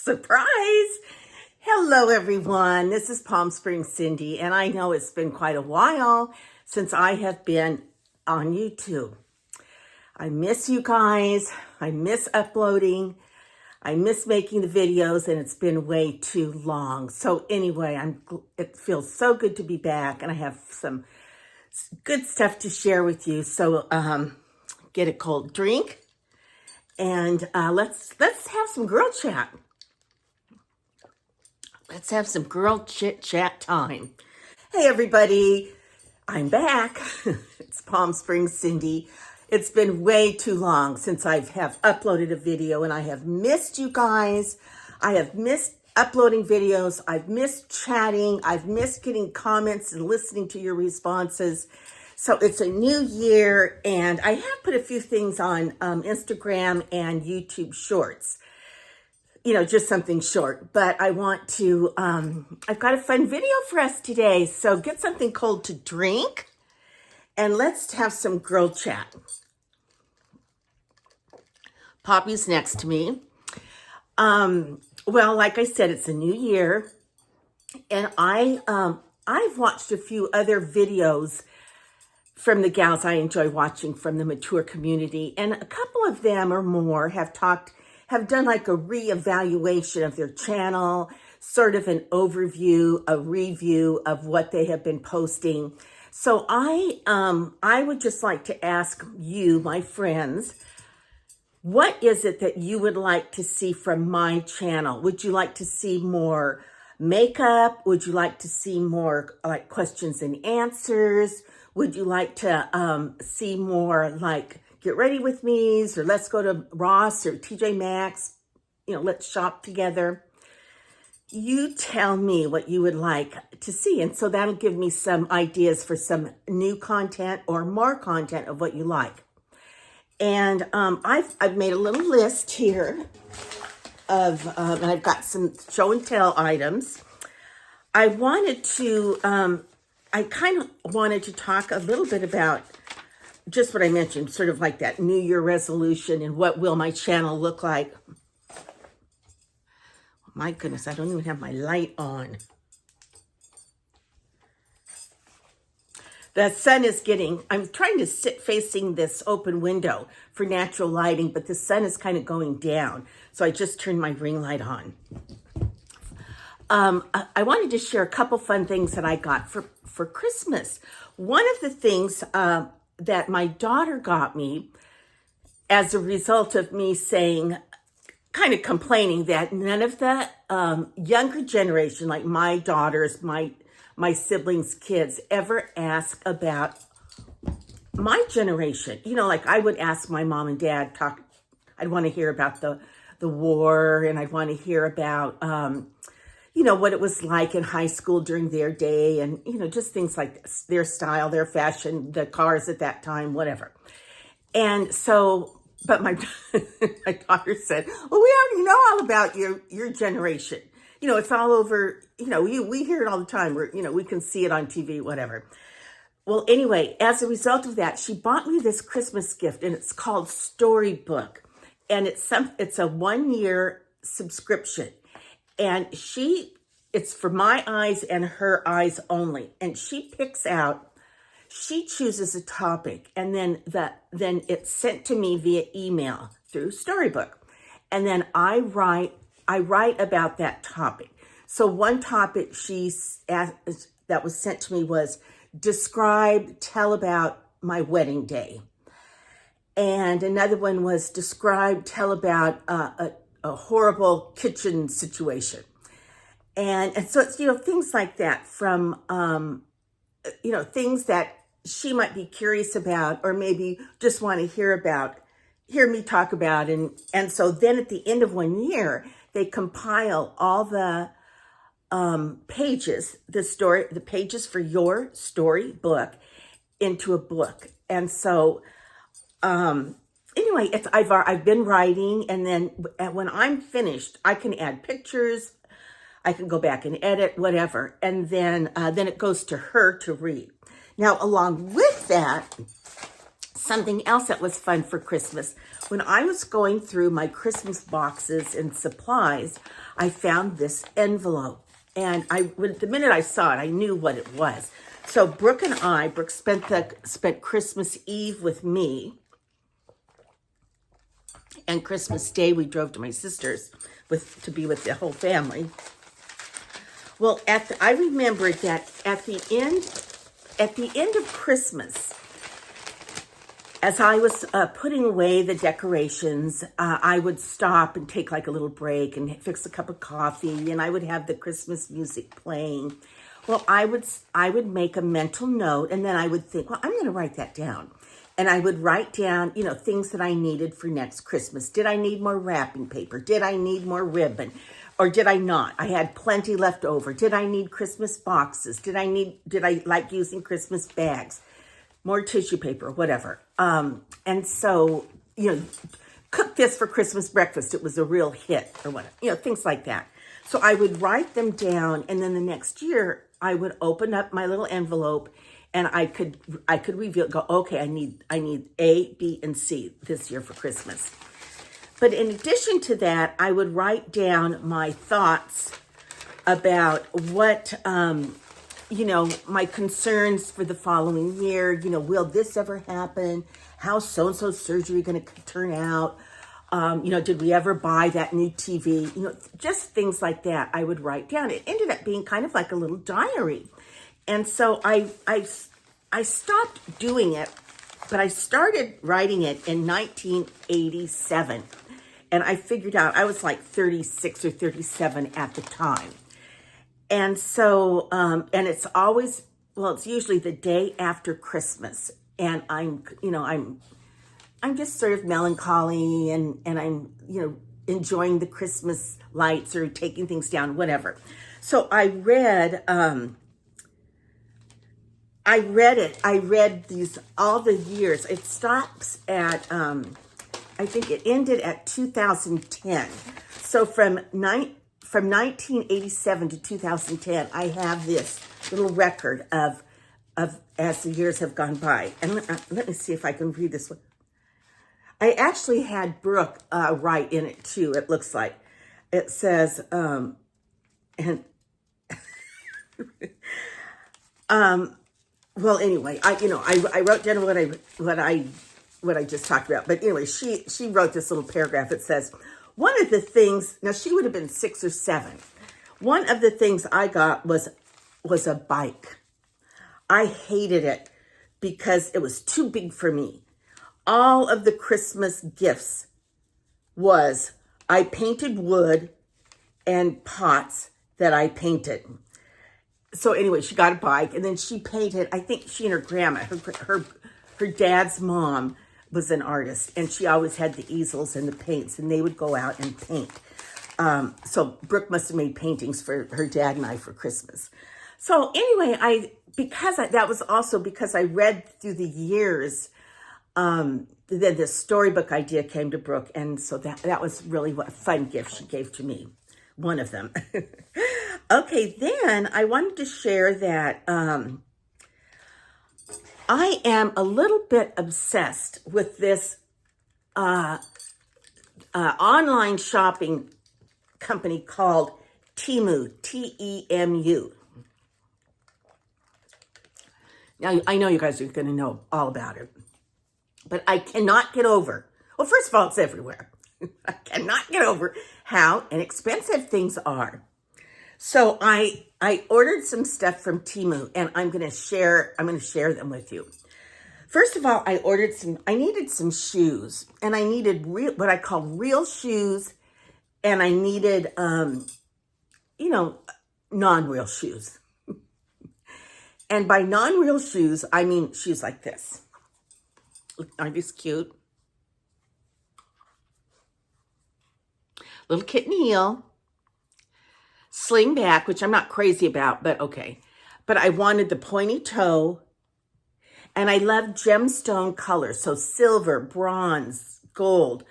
Surprise! Hello, everyone. This is Palm Springs Cindy, and I know it's been quite a while since I have been on YouTube. I miss you guys. I miss uploading. I miss making the videos, and it's been way too long. So anyway, it feels so good to be back, and I have some good stuff to share with you. So get a cold drink, and let's have some girl chat. Let's have some girl chit chat time. Hey everybody, I'm back. It's Palm Springs Cindy. It's been way too long since I have uploaded a video, and I have missed you guys. I have missed uploading videos. I've missed chatting. I've missed getting comments and listening to your responses. So it's a new year, and I have put a few things on Instagram and YouTube Shorts. You know, just something short, but I want to, I've got a fun video for us today. So get something cold to drink and let's have some girl chat. Poppy's next to me. Well, like I said, it's a new year, and I've watched a few other videos from the gals I enjoy watching from the mature community, and a couple of them or more have done like a reevaluation of their channel, sort of an overview, a review of what they have been posting. So I would just like to ask you, my friends, what is it that you would like to see from my channel? Would you like to see more makeup? Would you like to see more like questions and answers? Would you like to see more like get ready with me's, or let's go to Ross or TJ Maxx, you know, let's shop together? You tell me what you would like to see. And so that'll give me some ideas for some new content or more content of what you like. And I've made a little list here of, and I've got some show and tell items. I kind of wanted to talk a little bit about just what I mentioned, sort of like that New Year resolution and what will my channel look like. My goodness, I don't even have my light on. The sun is I'm trying to sit facing this open window for natural lighting, but the sun is kind of going down. So I just turned my ring light on. I wanted to share a couple fun things that I got for Christmas. One of the things that my daughter got me as a result of me saying, kind of complaining that none of the younger generation, like my daughters, my siblings' kids, ever ask about my generation. You know, like I would ask my mom and dad, I'd want to hear about the war, and I'd want to hear about, you know, what it was like in high school during their day, and, you know, just things like this, their style, their fashion, the cars at that time, whatever. And so, but my daughter said, well, we already know all about your generation. You know, it's all over, you know, we hear it all the time. You know, we can see it on TV, whatever. Well, anyway, as a result of that, she bought me this Christmas gift, and it's called Storybook. And it's a 1-year subscription. And it's for my eyes and her eyes only. And she chooses a topic, and then it's sent to me via email through Storybook. And then I write about that topic. So one topic that was sent to me was tell about my wedding day. And another one was tell about a horrible kitchen situation. And so it's, you know, things like that from, you know, things that she might be curious about, or maybe just want to hear me talk about. And so then at the end of 1 year, they compile all the pages, the pages for your storybook into a book. And so, anyway, I've been writing, and then when I'm finished, I can add pictures, I can go back and edit, whatever, and then it goes to her to read. Now, along with that, Something else that was fun for Christmas, when I was going through my Christmas boxes and supplies, I found this envelope. And the minute I saw it, I knew what it was. So Brooke spent Christmas Eve with me. And Christmas Day, we drove to my sister's to be with the whole family. Well, I remembered that at the end of Christmas, as I was putting away the decorations, I would stop and take like a little break and fix a cup of coffee, and I would have the Christmas music playing. Well, I would make a mental note, and then I would think, well, I'm going to write that down. And I would write down, things that I needed for next Christmas. Did I need more wrapping paper? Did I need more ribbon? Or did I not? I had plenty left over. Did I need Christmas boxes? Did I like using Christmas bags? More tissue paper, whatever. And so, cook this for Christmas breakfast. It was a real hit or whatever, things like that. So I would write them down, and then the next year I would open up my little envelope, and I could reveal, go, okay, I need A, B, and C this year for Christmas. But in addition to that, I would write down my thoughts about what, my concerns for the following year. Will this ever happen? How's so-and-so surgery going to turn out? Did we ever buy that new TV? Just things like that I would write down. It ended up being kind of like a little diary. And so I stopped doing it, but I started writing it in 1987. And I figured out I was like 36 or 37 at the time. And so, and it's usually the day after Christmas. And I'm just sort of melancholy and I'm, enjoying the Christmas lights or taking things down, whatever. So I read these all the years. It stops at, I think it ended at 2010. So from 1987 to 2010, I have this little record of as the years have gone by. And let me see if I can read this one. I actually had Brooke write in it too, it looks like. It says, well, anyway, I wrote down what I just talked about. But anyway, she wrote this little paragraph. It says, one of the things, now she would have been 6 or 7. One of the things I got was a bike. I hated it because it was too big for me. All of the Christmas gifts was I painted wood and pots that I painted. So anyway, she got a bike, and then she painted, I think she and her grandma, her dad's mom was an artist, and she always had the easels and the paints, and they would go out and paint. So Brooke must have made paintings for her dad and I for Christmas. So anyway, that was also because I read through the years, then the storybook idea came to Brooke, and so that was really what a fun gift she gave to me, one of them. Okay, then I wanted to share that I am a little bit obsessed with this online shopping company called Temu, T-E-M-U. Now, I know you guys are going to know all about it, but I cannot get over, well, first of all, it's everywhere. I cannot get over how inexpensive things are. So I ordered some stuff from Temu, and I'm going to share them with you. First of all, I needed some shoes, and I needed what I call real shoes, and I needed, non-real shoes. And by non-real shoes, I mean shoes like this. Aren't these cute? Little kitten heel. Sling back, which I'm not crazy about, but okay. But I wanted the pointy toe, and I love gemstone colors, so silver, bronze, gold,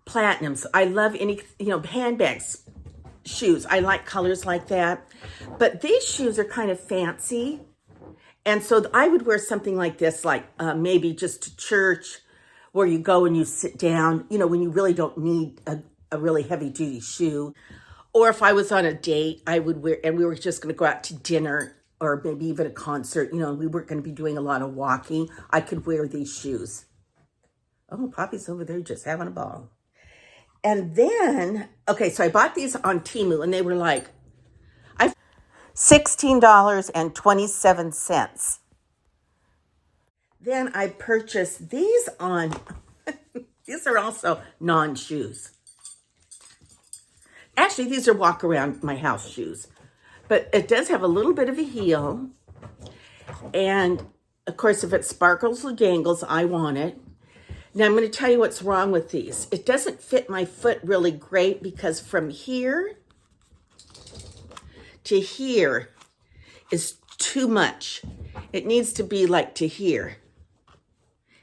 platinums. I love any, handbags, shoes. I like colors like that. But these shoes are kind of fancy, And so I would wear something like this, like maybe just to church, where you go and you sit down, when you really don't need a really heavy duty shoe. Or if I was on a date, I would wear, and we were just going to go out to dinner or maybe even a concert, and we weren't going to be doing a lot of walking, I could wear these shoes. Oh, Poppy's over there just having a ball. And then, okay, so I bought these on Temu, and they were like $16.27. Then I purchased these on, these are also non-shoes. Actually, these are walk around my house shoes. But it does have a little bit of a heel. And, of course, if it sparkles or dangles, I want it. Now, I'm going to tell you what's wrong with these. It doesn't fit my foot really great because from here to here is too much. It needs to be like to here.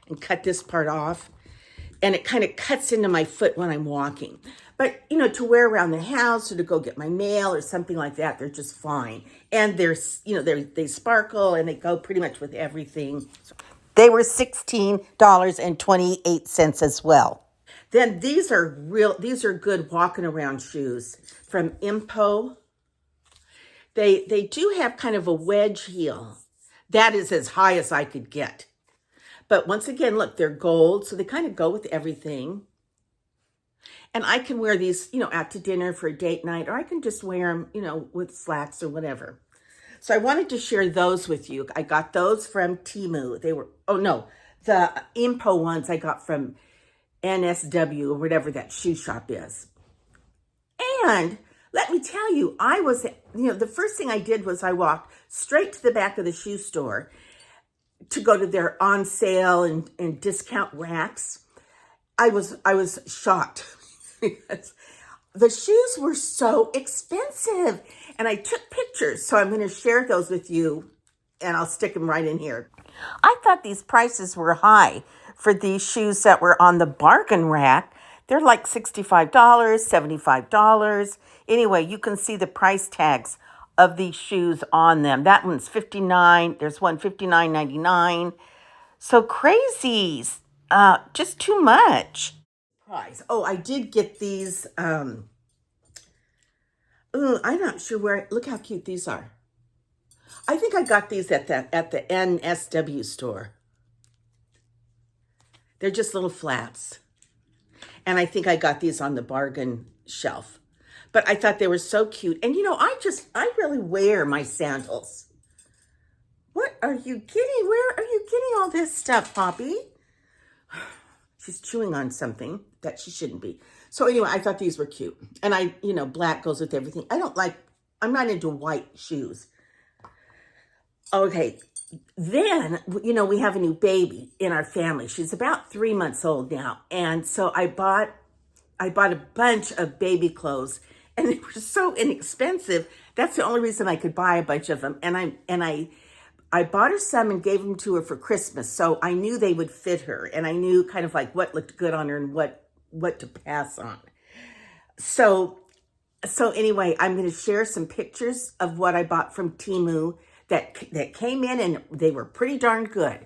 And cut this part off. And it kind of cuts into my foot when I'm walking. But, to wear around the house or to go get my mail or something like that, they're just fine. And they sparkle and they go pretty much with everything. They were $16.28 as well. Then these are good walking around shoes from Impo. They do have kind of a wedge heel. That is as high as I could get. But once again, look, they're gold, so they kind of go with everything. And I can wear these, out to dinner for a date night, or I can just wear them, with slacks or whatever. So I wanted to share those with you. I got those from Temu. The Impo ones I got from NSW or whatever that shoe shop is. And let me tell you, the first thing I did was I walked straight to the back of the shoe store to go to their on sale and discount racks. I was shocked because the shoes were so expensive, and I took pictures, so I'm going to share those with you, and I'll stick them right in here. I thought these prices were high for these shoes that were on the bargain rack. They're like $65, $75. Anyway, you can see the price tags of these shoes on them. That one's $59. There's one $59.99. So crazy. Just too much. Price. Oh, I did get these. I'm not sure where. Look how cute these are. I think I got these at the NSW store. They're just little flats. And I think I got these on the bargain shelf. But I thought they were so cute. And I really wear my sandals. What are you getting? Where are you getting all this stuff, Poppy? She's chewing on something that she shouldn't be. So anyway, I thought these were cute. And black goes with everything. I'm not into white shoes. Okay. Then, we have a new baby in our family. She's about 3 months old now. And so I bought a bunch of baby clothes, and they were so inexpensive. That's the only reason I could buy a bunch of them. And I bought her some and gave them to her for Christmas. So I knew they would fit her, and I knew kind of like what looked good on her and what to pass on. So anyway, I'm going to share some pictures of what I bought from Temu that came in, and they were pretty darn good.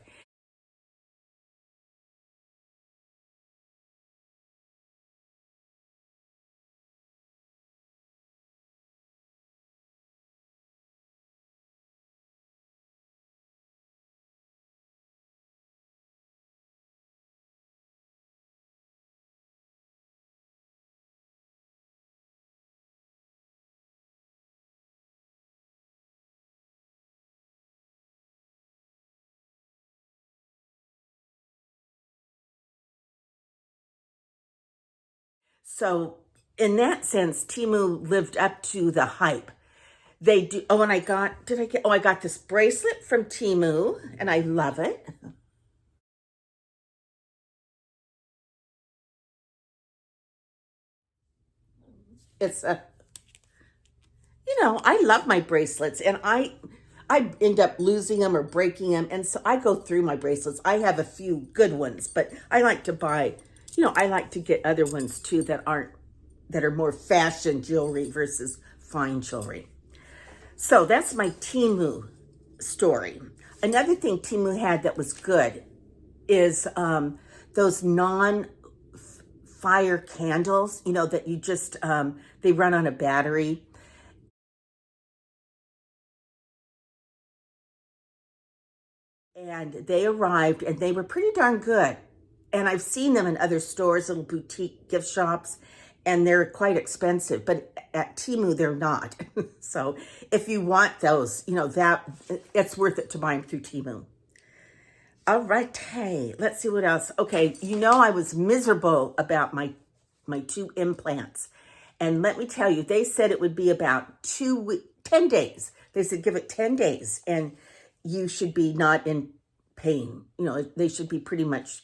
So in that sense, Temu lived up to the hype. They do. Oh, and I got this bracelet from Temu, and I love it. It's I love my bracelets, and I end up losing them or breaking them, and so I go through my bracelets. I have a few good ones, but I like to buy, I like to get other ones too that are more fashion jewelry versus fine jewelry. So that's my Temu story. Another thing Temu had that was good is those non-fire candles, that you just, they run on a battery. And they arrived and they were pretty darn good. And I've seen them in other stores, little boutique gift shops, and they're quite expensive, but at Temu, they're not. So if you want those, that it's worth it to buy them through Temu. All right, hey, let's see what else. Okay, I was miserable about my 2 implants. And let me tell you, they said it would be about 10 days. They said give it 10 days and you should be not in pain. They should be pretty much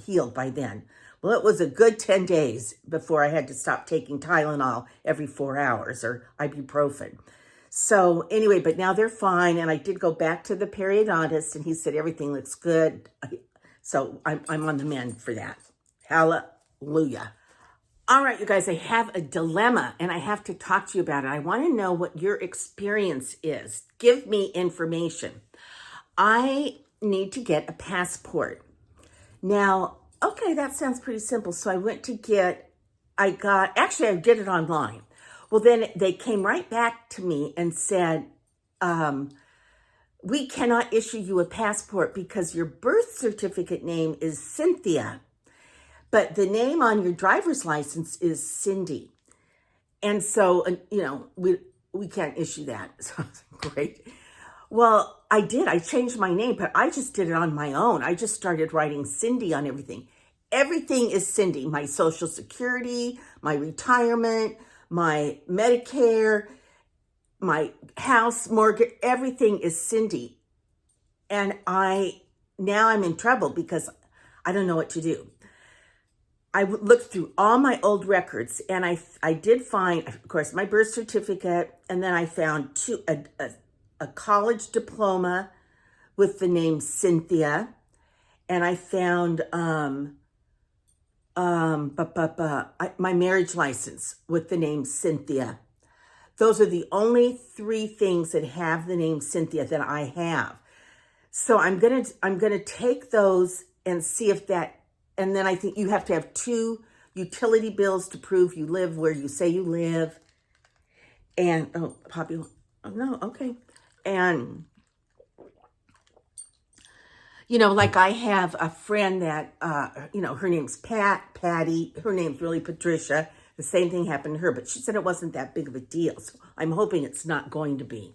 healed by then. Well, it was a good 10 days before I had to stop taking Tylenol every 4 hours or ibuprofen. So anyway, but now they're fine. And I did go back to the periodontist and he said, everything looks good. So I'm on the mend for that. Hallelujah. All right, you guys, I have a dilemma and I have to talk to you about it. I want to know what your experience is. Give me information. I need to get a passport. Now, okay, that sounds pretty simple. So I went to I did it online. Well, then they came right back to me and said, we cannot issue you a passport because your birth certificate name is Cynthia, but the name on your driver's license is Cindy. And so, we can't issue that. So great. Well, I did. I changed my name, but I just did it on my own. I just started writing Cindy on everything. Everything is Cindy. My Social Security, my retirement, my Medicare, my house mortgage, everything is Cindy. And now I'm in trouble because I don't know what to do. I looked through all my old records and I did find, of course, my birth certificate, and then I found a college diploma with the name Cynthia, and I found my marriage license with the name Cynthia. Those are the only 3 things that have the name Cynthia that I have. So I'm gonna take those and see if that, and then I think you have to have 2 utility bills to prove you live where you say you live. And no, okay. And like I have a friend that her name's Patty. Her name's really Patricia. The same thing happened to her, but she said it wasn't that big of a deal. So I'm hoping it's not going to be.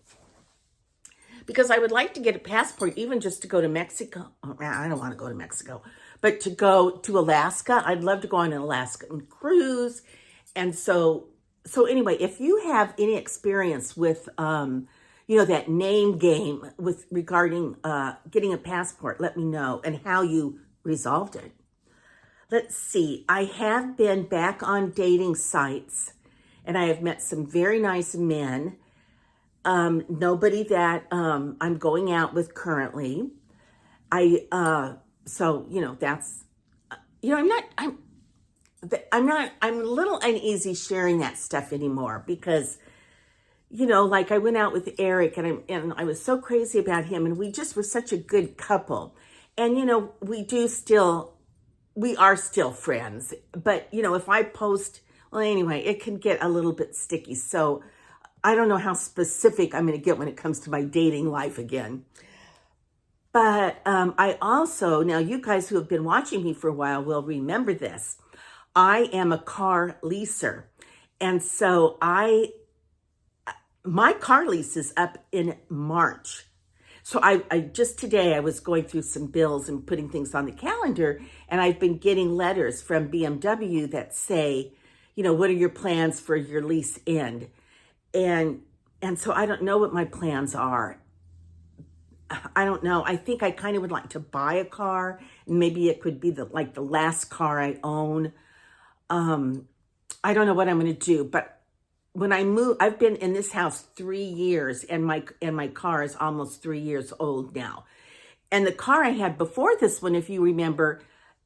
Because I would like to get a passport, even just to go to Mexico. I don't want to go to Mexico, but to go to Alaska. I'd love to go on an Alaskan cruise. And so anyway, if you have any experience with, that name game regarding getting a passport, let me know and how you resolved it. Let's see. I have been back on dating sites and I have met some very nice men. Nobody that I'm going out with currently. That's, I'm a little uneasy sharing that stuff anymore because, like I went out with Eric and I was so crazy about him and we just were such a good couple. And, we are still friends, but if I post, well, anyway, it can get a little bit sticky. So I don't know how specific I'm going to get when it comes to my dating life again. But I also, now you guys who have been watching me for a while will remember this. I am a car leaser. And so my car lease is up in March. So I just today, I was going through some bills and putting things on the calendar, and I've been getting letters from BMW that say, what are your plans for your lease end? And so I don't know what my plans are. I don't know. I think I kind of would like to buy a car. Maybe it could be the last car I own. I don't know what I'm going to do, but when I move, I've been in this house 3 years and my car is almost 3 years old now. And the car I had before this one, if you remember,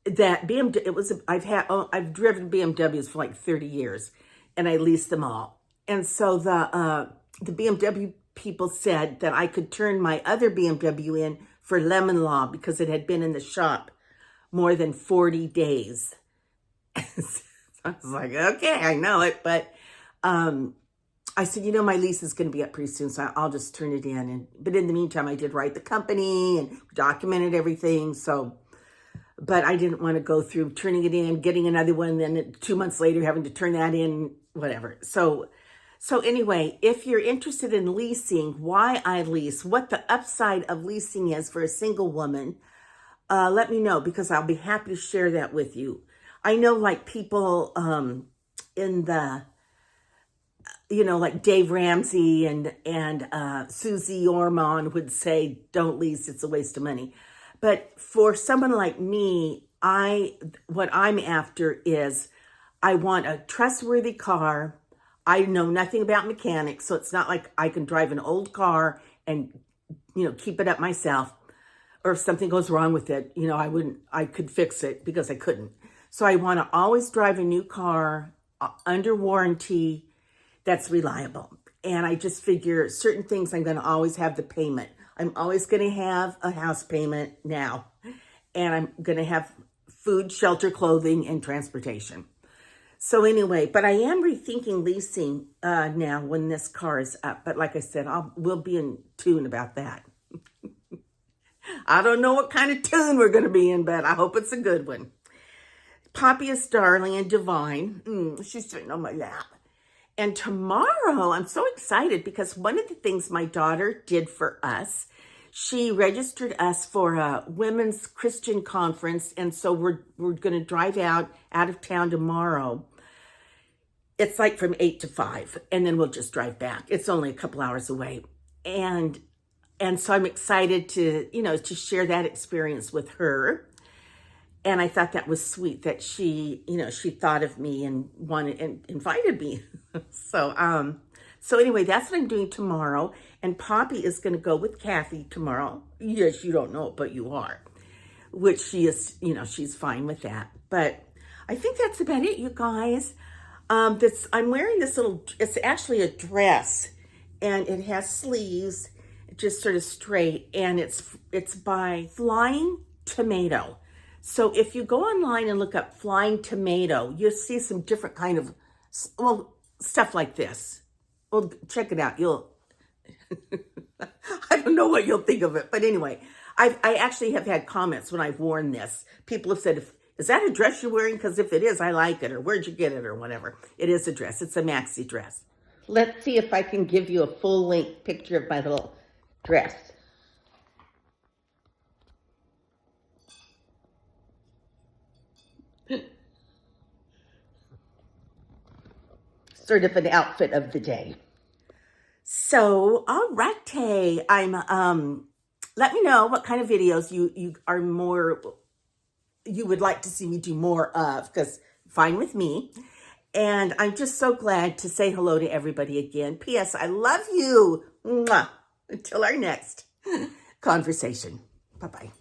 that BMW, I've driven BMWs for 30 years and I leased them all. And so the BMW people said that I could turn my other BMW in for lemon law because it had been in the shop more than 40 days. So I was like, okay, I know it. But I said, my lease is going to be up pretty soon, so I'll just turn it in. But in the meantime, I did write the company and documented everything. But I didn't want to go through turning it in, getting another one, then 2 months later having to turn that in, whatever. So anyway, if you're interested in leasing, why I lease, what the upside of leasing is for a single woman, let me know, because I'll be happy to share that with you. I know like people in the, like Dave Ramsey and Susie Ormond would say, don't lease, it's a waste of money. But for someone like me, what I'm after is I want a trustworthy car. I know nothing about mechanics, so it's not like I can drive an old car and, keep it up myself. Or if something goes wrong with it, I could fix it because I couldn't. So I want to always drive a new car under warranty that's reliable. And I just figure certain things I'm going to always have the payment. I'm always going to have a house payment now. And I'm going to have food, shelter, clothing, and transportation. So anyway, but I am rethinking leasing now when this car is up. But like I said, we'll be in tune about that. I don't know what kind of tune we're going to be in, but I hope it's a good one. Poppy is darling and divine. She's sitting on my lap. And tomorrow, I'm so excited because one of the things my daughter did for us, she registered us for a women's Christian conference. And so we're going to drive out of town tomorrow. It's like from 8 to 5, and then we'll just drive back. It's only a couple hours away. And so I'm excited to, to share that experience with her. And I thought that was sweet that she thought of me and wanted and invited me. So anyway, that's what I'm doing tomorrow. And Poppy is going to go with Kathy tomorrow. Yes, you don't know it, but you are. Which she is, she's fine with that. But I think that's about it, you guys. I'm wearing this it's actually a dress. And it has sleeves, just sort of straight. And it's by Flying Tomato. So if you go online and look up Flying Tomato, you'll see some different kind of, stuff like this. Well, check it out. I don't know what you'll think of it. But anyway, I actually have had comments when I've worn this. People have said, is that a dress you're wearing? Because if it is, I like it. Or where'd you get it? Or whatever. It is a dress. It's a maxi dress. Let's see if I can give you a full-length picture of my little dress. Sort of an outfit of the day. So, all righty. Let me know what kind of videos you would like to see me do more of, because fine with me. And I'm just so glad to say hello to everybody again. P.S. I love you. Mwah. Until our next conversation. Bye-bye.